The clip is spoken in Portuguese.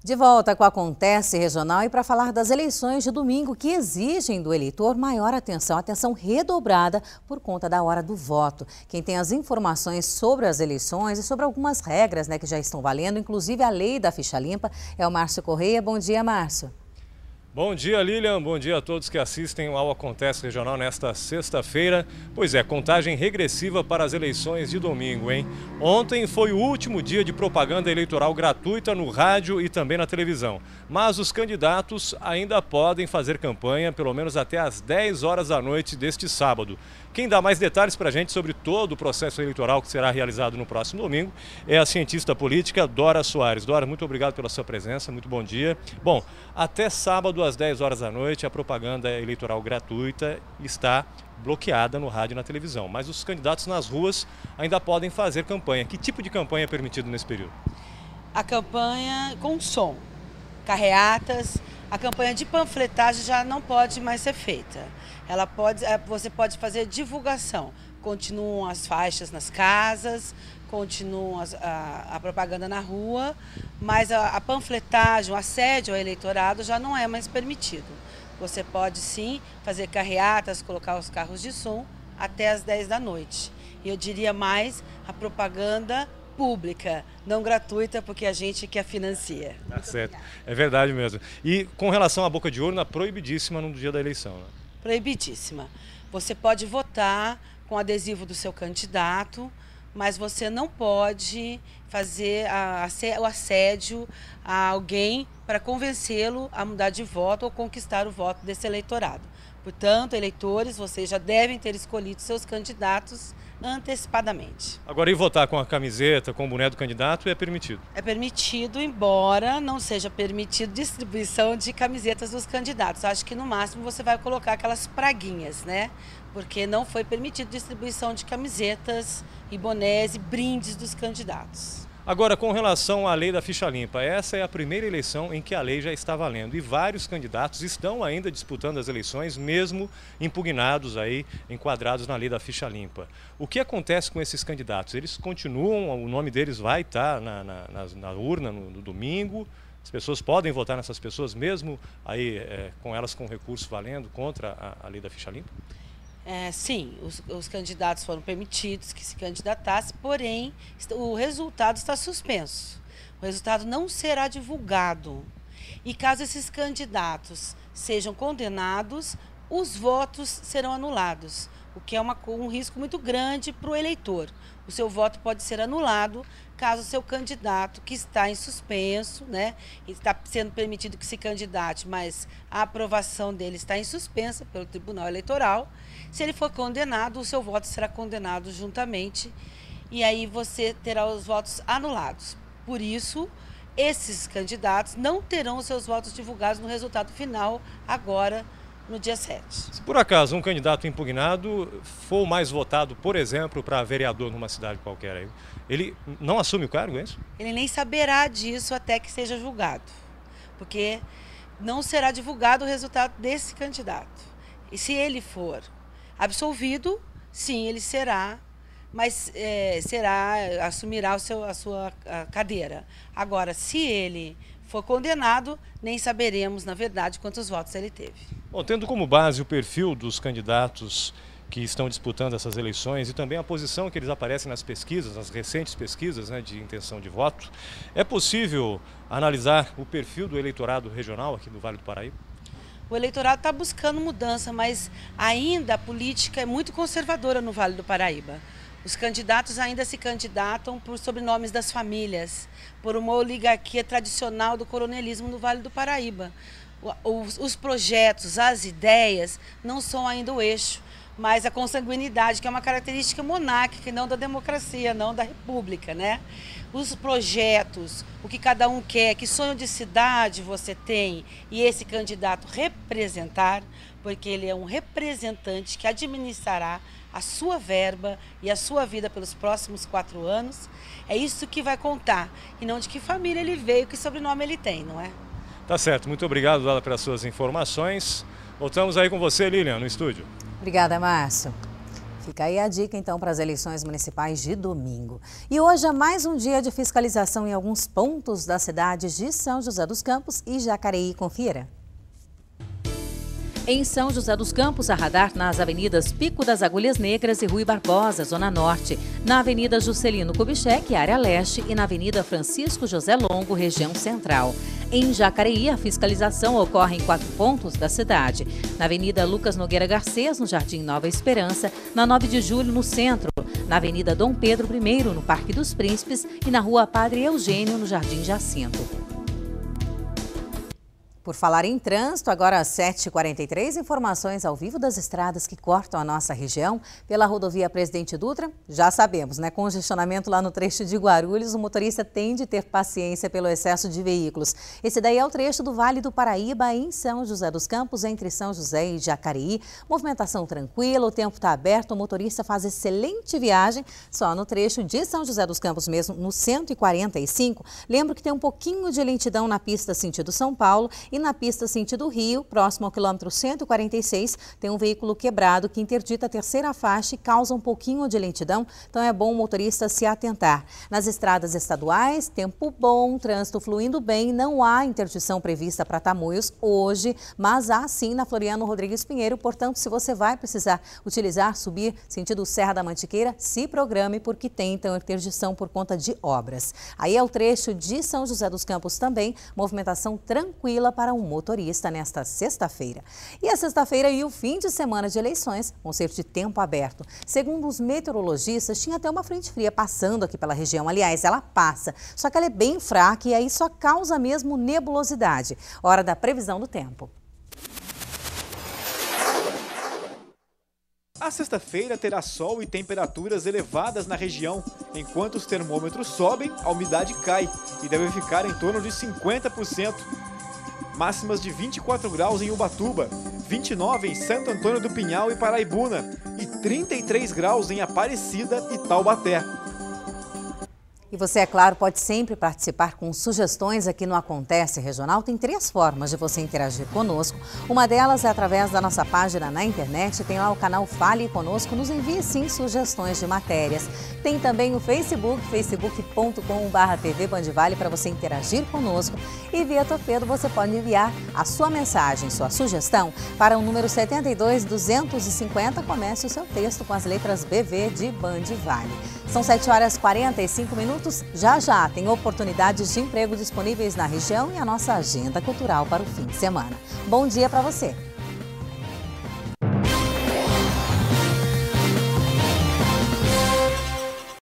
De volta com a Acontece Regional e para falar das eleições de domingo que exigem do eleitor maior atenção redobrada por conta da hora do voto. Quem tem as informações sobre as eleições e sobre algumas regras que já estão valendo, inclusive a lei da ficha limpa, é o Márcio Correia. Bom dia, Márcio. Bom dia, Lilian. Bom dia a todos que assistem ao Acontece Regional nesta sexta-feira. Pois é, contagem regressiva para as eleições de domingo, hein? Ontem foi o último dia de propaganda eleitoral gratuita no rádio e também na televisão. Mas os candidatos ainda podem fazer campanha, pelo menos até às 10 horas da noite deste sábado. Quem dá mais detalhes para a gente sobre todo o processo eleitoral que será realizado no próximo domingo é a cientista política Dora Soares. Dora, muito obrigado pela sua presença, muito bom dia. Bom, até sábado às 10 horas da noite a propaganda eleitoral gratuita está bloqueada no rádio e na televisão, mas os candidatos nas ruas ainda podem fazer campanha. Que tipo de campanha é permitido nesse período? A campanha com som, carreatas, a campanha de panfletagem já não pode mais ser feita. Você pode fazer divulgação, continuam as faixas nas casas, continuam a propaganda na rua, mas a panfletagem, o assédio ao eleitorado já não é mais permitido. Você pode sim fazer carreatas, colocar os carros de som até às 10 da noite. E eu diria mais a propaganda pública, não gratuita, porque a gente que a financia. Tá certo, é verdade mesmo. E com relação à boca de urna, proibidíssima no dia da eleição, né? Proibidíssima. Você pode votar com adesivo do seu candidato, mas você não pode fazer o assédio a alguém para convencê-lo a mudar de voto ou conquistar o voto desse eleitorado. Portanto, eleitores, vocês já devem ter escolhido seus candidatos antecipadamente. Agora, e votar com a camiseta, com o boné do candidato é permitido? É permitido, embora não seja permitido distribuição de camisetas dos candidatos. Acho que no máximo você vai colocar aquelas praguinhas, né? Porque não foi permitido distribuição de camisetas e bonés e brindes dos candidatos. Agora, com relação à lei da ficha limpa, essa é a primeira eleição em que a lei já está valendo e vários candidatos estão ainda disputando as eleições, mesmo impugnados aí, enquadrados na lei da ficha limpa. O que acontece com esses candidatos? Eles continuam, o nome deles vai estar na urna no domingo? As pessoas podem votar nessas pessoas mesmo aí com elas com recurso valendo contra a lei da ficha limpa? Sim, os candidatos foram permitidos que se candidatassem, porém o resultado está suspenso. O resultado não será divulgado. E caso esses candidatos sejam condenados, os votos serão anulados, o que é um risco muito grande para o eleitor. O seu voto pode ser anulado caso o seu candidato, que está em suspenso, está sendo permitido que se candidate, mas a aprovação dele está em suspensa pelo Tribunal Eleitoral. Se ele for condenado, o seu voto será condenado juntamente e aí você terá os votos anulados. Por isso, esses candidatos não terão os seus votos divulgados no resultado final agora, no dia 7. Se por acaso um candidato impugnado for o mais votado, por exemplo, para vereador numa cidade qualquer, ele não assume o cargo, é isso? Ele nem saberá disso até que seja julgado, porque não será divulgado o resultado desse candidato. E se ele for absolvido, sim, ele será, mas assumirá a sua cadeira. Agora, se ele for condenado, nem saberemos, na verdade, quantos votos ele teve. Bom, tendo como base o perfil dos candidatos que estão disputando essas eleições e também a posição que eles aparecem nas pesquisas, nas recentes pesquisas de intenção de voto, é possível analisar o perfil do eleitorado regional aqui do Vale do Paraíba? O eleitorado está buscando mudança, mas ainda a política é muito conservadora no Vale do Paraíba. Os candidatos ainda se candidatam por sobrenomes das famílias, por uma oligarquia tradicional do coronelismo no Vale do Paraíba. Os projetos, as ideias não são ainda o eixo, mas a consanguinidade, que é uma característica monárquica e não da democracia, não da república, Os projetos, o que cada um quer, que sonho de cidade você tem e esse candidato representar, porque ele é um representante que administrará a sua verba e a sua vida pelos próximos 4 anos, é isso que vai contar, e não de que família ele veio, que sobrenome ele tem, não é? Tá certo, muito obrigado, Dada, pelas suas informações. Voltamos aí com você, Lilian, no estúdio. Obrigada, Márcio. Fica aí a dica, então, para as eleições municipais de domingo. E hoje é mais um dia de fiscalização em alguns pontos das cidades de São José dos Campos e Jacareí. Confira. Em São José dos Campos, a radar nas avenidas Pico das Agulhas Negras e Rui Barbosa, Zona Norte, na Avenida Juscelino Kubitschek, área leste, e na Avenida Francisco José Longo, região central. Em Jacareí, a fiscalização ocorre em 4 pontos da cidade. Na Avenida Lucas Nogueira Garcês, no Jardim Nova Esperança, na 9 de Julho, no centro, na Avenida Dom Pedro I, no Parque dos Príncipes, e na Rua Padre Eugênio, no Jardim Jacinto. Por falar em trânsito, agora às 7h43, informações ao vivo das estradas que cortam a nossa região. Pela rodovia Presidente Dutra, já sabemos, né? Congestionamento lá no trecho de Guarulhos, o motorista tem de ter paciência pelo excesso de veículos. Esse daí é o trecho do Vale do Paraíba, em São José dos Campos, entre São José e Jacareí. Movimentação tranquila, o tempo está aberto, o motorista faz excelente viagem. Só no trecho de São José dos Campos mesmo, no 145, lembro que tem um pouquinho de lentidão na pista sentido São Paulo. E na pista sentido Rio, próximo ao quilômetro 146, tem um veículo quebrado que interdita a terceira faixa e causa um pouquinho de lentidão, então é bom o motorista se atentar. Nas estradas estaduais, tempo bom, trânsito fluindo bem, não há interdição prevista para Tamoios hoje, mas há sim na Floriano Rodrigues Pinheiro, portanto, se você vai precisar subir sentido Serra da Mantiqueira, se programe porque tem então interdição por conta de obras. Aí é o trecho de São José dos Campos também, movimentação tranquila para um motorista nesta sexta-feira. E a sexta-feira e o fim de semana de eleições vão ser de tempo aberto. Segundo os meteorologistas, tinha até uma frente fria passando aqui pela região. Aliás, ela passa, só que ela é bem fraca e aí só causa mesmo nebulosidade. Hora da previsão do tempo. A sexta-feira terá sol e temperaturas elevadas na região. Enquanto os termômetros sobem, a umidade cai e deve ficar em torno de 50%. Máximas de 24 graus em Ubatuba, 29 em Santo Antônio do Pinhal e Paraibuna e 33 graus em Aparecida e Taubaté. E você, é claro, pode sempre participar com sugestões aqui no Acontece Regional. Tem 3 formas de você interagir conosco. Uma delas é através da nossa página na internet. Tem lá o canal Fale Conosco. Nos envie, sim, sugestões de matérias. Tem também o Facebook, facebook.com/TV Bandivale, para você interagir conosco. E via Torpedo você pode enviar a sua mensagem, sua sugestão, para o número 72250. Comece o seu texto com as letras BV de Bandivale. São 7h45. Já tem oportunidades de emprego disponíveis na região e a nossa agenda cultural para o fim de semana. Bom dia para você!